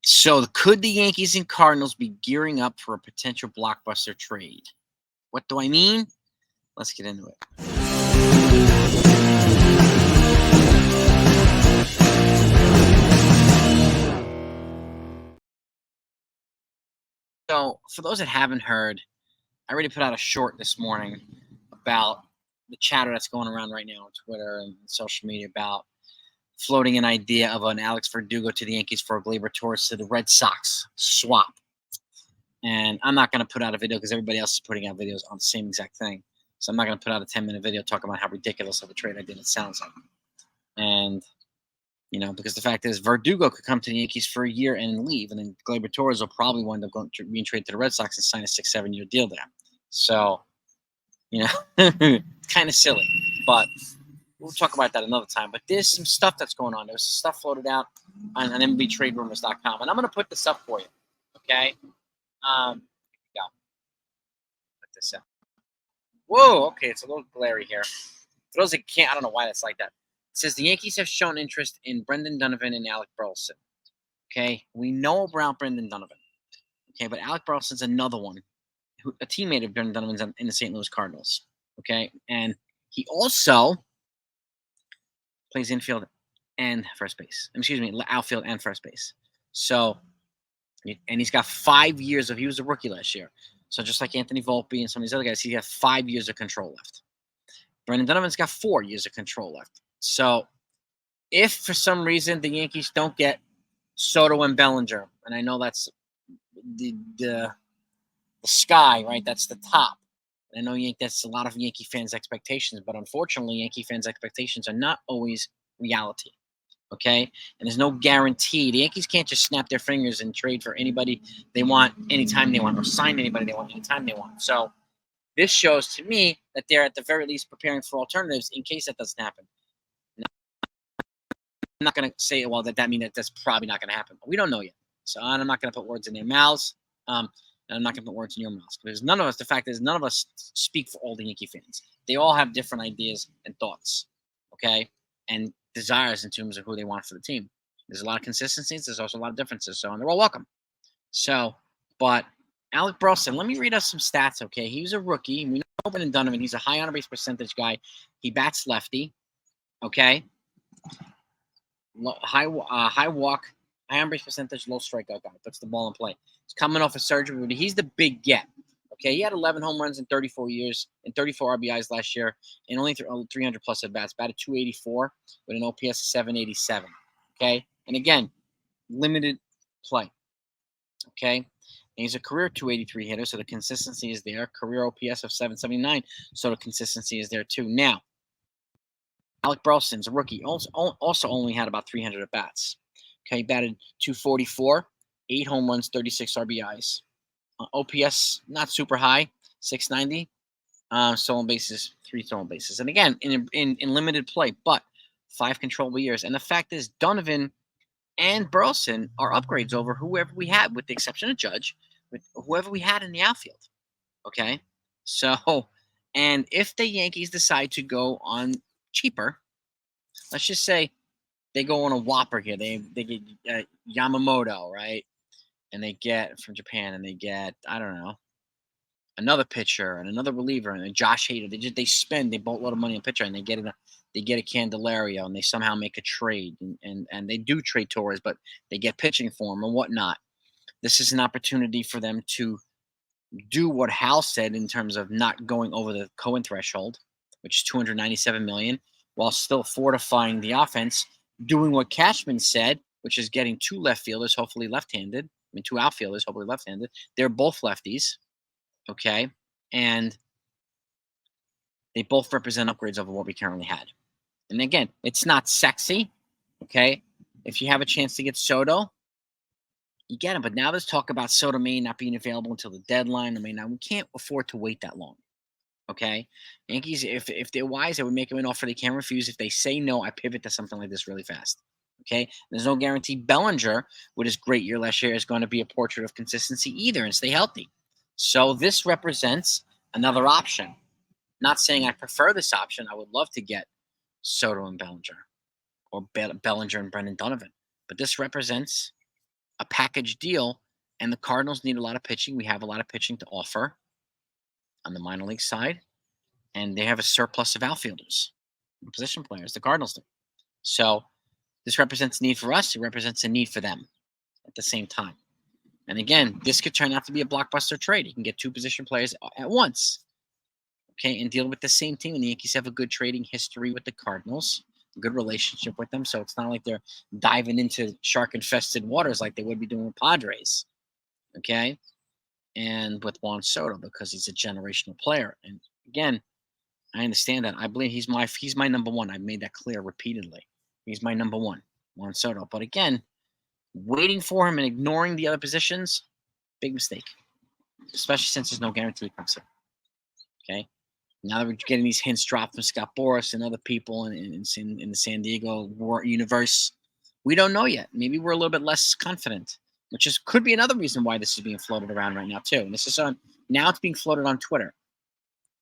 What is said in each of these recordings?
So could the Yankees and Cardinals be gearing up for a potential blockbuster trade? What do I mean? Let's get into it. So for those that haven't heard, I already put out a short this morning about the chatter that's going around right now on Twitter and social media about floating an idea of an Alex Verdugo to the Yankees for a GLEYBER Torres to the Red Sox swap. And I'm not going to put out a video because everybody else is putting out videos on the same exact thing. So I'm not going to put out a 10-minute video talking about how ridiculous of a trade idea it sounds like. And, because the fact is Verdugo could come to the Yankees for a year and leave. And then GLEYBER Torres will probably wind up being traded to the Red Sox and sign a 6-7 year deal there. So, it's kind of silly. But we'll talk about that another time. But there's some stuff that's going on. There's stuff floated out on MLBTradeRumors.com. And I'm going to put this up for you. Okay? Here we go. Put this up. Whoa, okay, it's a little glary here. For those that can't, I don't know why that's like that. It says the Yankees have shown interest in Brendan Donovan and Alec Burleson. Okay, we know about Brendan Donovan. Okay, but Alec Burleson's another one, a teammate of Brendan Donovan's in the St. Louis Cardinals. Okay, and he also plays infield and first base. Outfield and first base. So, and he's got 5 years he was a rookie last year. So just like Anthony Volpe and some of these other guys, he has 5 years of control left. Brendan Donovan's got 4 years of control left. So if for some reason the Yankees don't get Soto and Bellinger, and I know that's the sky, right? That's the top. I know that's a lot of Yankee fans' expectations, but unfortunately, Yankee fans' expectations are not always reality. Okay? And there's no guarantee. The Yankees can't just snap their fingers and trade for anybody they want anytime they want or sign anybody they want anytime they want. So this shows to me that they're at the very least preparing for alternatives in case that doesn't happen. Now, I'm not going to say, well, that means that's probably not going to happen. But we don't know yet. So I'm not going to put words in their mouths. And I'm not going to put words in your mouths. Because the fact is, none of us speak for all the Yankee fans. They all have different ideas and thoughts. Okay? And desires in terms of who they want for the team. There's a lot of consistencies. There's also a lot of differences. So, and they're all welcome. So, but Alec Burleson, let me read us some stats, okay? He was a rookie. We know Brendan Donovan. He's a high on-base percentage guy. He bats lefty, okay? High walk, high on-base percentage, low strikeout guy. Puts the ball in play. He's coming off a surgery, but he's the big get. Okay, he had 11 home runs in 34 years and 34 RBIs last year, and only 300 plus at bats. Batted 284 with an OPS of 787. Okay, and again, limited play. Okay, and he's a career 283 hitter, so the consistency is there. Career OPS of 779, so the consistency is there too. Now, Alec Burleson's a rookie, also only had about 300 at bats. Okay, he batted 244, 8 home runs, 36 RBIs. OPS not super high, 690. Stolen bases, 3 stolen bases, and again in limited play, but 5 controllable years. And the fact is, Donovan and Burleson are upgrades over whoever we had, with the exception of Judge, with whoever we had in the outfield. Okay, so and if the Yankees decide to go on cheaper, let's just say they go on a whopper here. They get Yamamoto, right? And they get from Japan, and they get, I don't know, another pitcher and another reliever and a Josh Hader. They spend a boatload of money on pitcher, and they get a Candelario, and they somehow make a trade, and they do trade Torres, but they get pitching for him and whatnot. This is an opportunity for them to do what Hal said in terms of not going over the Cohen threshold, which is $297 million, while still fortifying the offense, doing what Cashman said, which is getting 2 left fielders, hopefully left-handed. 2 outfielders, hopefully left-handed. They're both lefties, okay? And they both represent upgrades over what we currently had. And again, it's not sexy, okay? If you have a chance to get Soto, you get him. But now there's talk about Soto may not being available until the deadline. We can't afford to wait that long, okay? Yankees, if they're wise, they would make him an offer they can't refuse. If they say no, I pivot to something like this really fast. Okay, there's no guarantee Bellinger, with his great year last year, is going to be a portrait of consistency either and stay healthy. So this represents another option. Not saying I prefer this option. I would love to get Soto and Bellinger, or Bellinger and Brendan Donovan. But this represents a package deal, and the Cardinals need a lot of pitching. We have a lot of pitching to offer on the minor league side, and they have a surplus of outfielders, position players. The Cardinals do. So this represents a need for us. It represents a need for them at the same time. And again, this could turn out to be a blockbuster trade. You can get two position players at once, okay, and deal with the same team. And the Yankees have a good trading history with the Cardinals, a good relationship with them. So it's not like they're diving into shark-infested waters like they would be doing with Padres, okay, and with Juan Soto because he's a generational player. And again, I understand that. I believe he's my number one. I've made that clear repeatedly. He's my number one, Juan Soto. But again, waiting for him and ignoring the other positions, big mistake, especially since there's no guarantee he comes here. Okay, now that we're getting these hints dropped from Scott Boras and other people in the San Diego universe, we don't know yet. Maybe we're a little bit less confident, which could be another reason why this is being floated around right now too. And this is now it's being floated on Twitter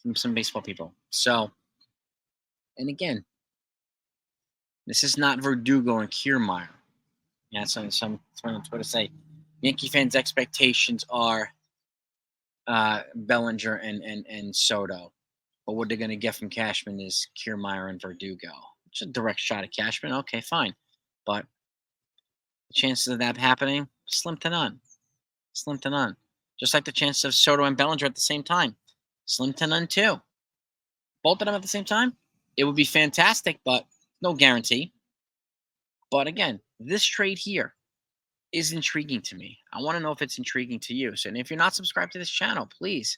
from some baseball people. So, and again, this is not Verdugo and Kiermaier. Yeah, some on Twitter say Yankee fans' expectations are Bellinger and Soto, but what they're going to get from Cashman is Kiermaier and Verdugo. It's a direct shot at Cashman. Okay, fine, but the chances of that happening, slim to none. Slim to none. Just like the chances of Soto and Bellinger at the same time, slim to none too. Both of them at the same time, it would be fantastic, but no guarantee. But again, this trade here is intriguing to me. I want to know if it's intriguing to you. So, and if you're not subscribed to this channel, please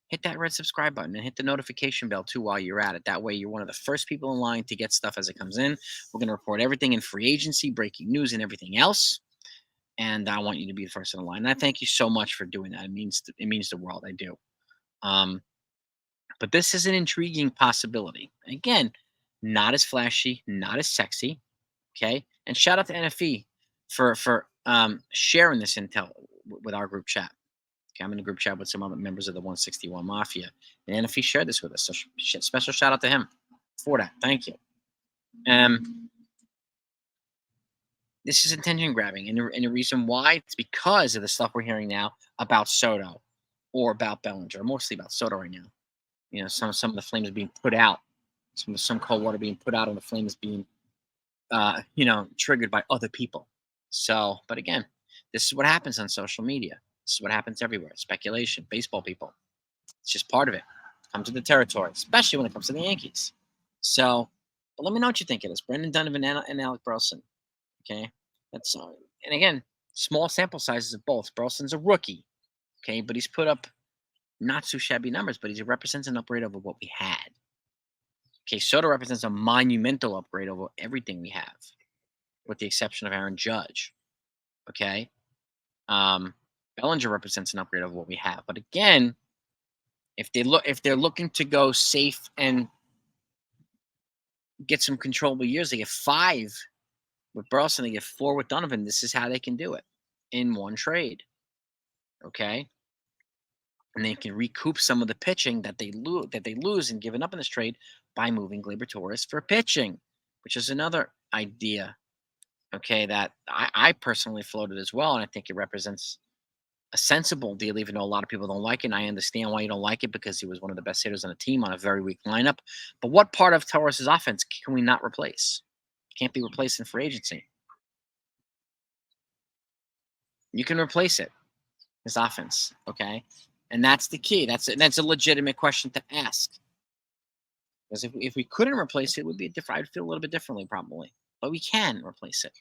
hit that red subscribe button and hit the notification bell too while you're at it. That way, you're one of the first people in line to get stuff as it comes in. We're going to report everything in free agency, breaking news, and everything else. And I want you to be the first in the line. And I thank you so much for doing that. It means the world. I do. But this is an intriguing possibility. Again, not as flashy, not as sexy. Okay, and shout out to NFE for sharing this intel with our group chat. Okay, I'm in a group chat with some other members of the 161 Mafia, and NFE shared this with us. So special shout out to him for that. Thank you. This is attention grabbing, and the reason why it's because of the stuff we're hearing now about Soto or about Bellinger, mostly about Soto right now. You know, some of the flames being put out, some cold water being put out, and the flames being triggered by other people. So, but again, this is what happens on social media. This is what happens everywhere. Speculation, baseball people. It's just part of it. Come to the territory, especially when it comes to the Yankees. So, but let me know what you think of this. Brendan Donovan and Alec Burleson. Okay, that's and again, small sample sizes of both. Burleson's a rookie. Okay, but he's put up not too shabby numbers, but he represents an upgrade over what we had. Okay, Soto represents a monumental upgrade over everything we have, with the exception of Aaron Judge. Okay, Bellinger represents an upgrade over what we have. But again, if they're looking to go safe and get some controllable years, they get 5 with Burleson, they get 4 with Donovan. This is how they can do it in one trade. Okay, and they can recoup some of the pitching that they lose and given up in this trade by moving GLEYBER Torres for pitching, which is another idea, okay, that I personally floated as well, and I think it represents a sensible deal, even though a lot of people don't like it. And I understand why you don't like it, because he was one of the best hitters on the team on a very weak lineup. But what part of Torres' offense can we not replace? Can't be replaced in free agency. You can replace it, his offense, okay? And that's the key. That's a legitimate question to ask. Because if we couldn't replace it, it would be different. I'd feel a little bit differently probably. But we can replace it.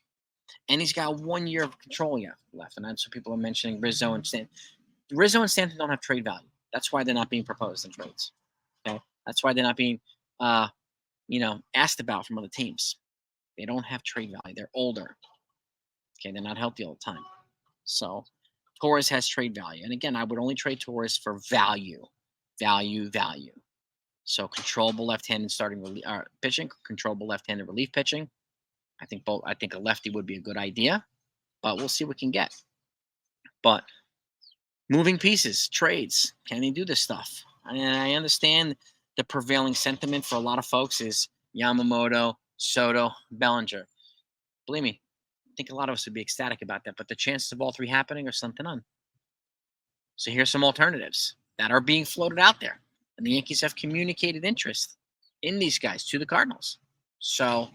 And he's got 1 year of control left. And that's what people are mentioning. Rizzo and Stanton. Rizzo and Stanton don't have trade value. That's why they're not being proposed in trades. Okay? That's why they're not being asked about from other teams. They don't have trade value. They're older. Okay, they're not healthy all the time. So Torres has trade value. And again, I would only trade Torres for value. Value. So controllable left-handed starting pitching, controllable left-handed relief pitching. I think a lefty would be a good idea, but we'll see what we can get. But moving pieces, trades, can they do this stuff? And I understand the prevailing sentiment for a lot of folks is Yamamoto, Soto, Bellinger. Believe me, think a lot of us would be ecstatic about that. But the chances of all three happening are slim to none. So here's some alternatives that are being floated out there. And the Yankees have communicated interest in these guys to the Cardinals. So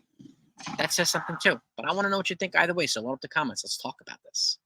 that says something too. But I want to know what you think either way. So load up the comments. Let's talk about this.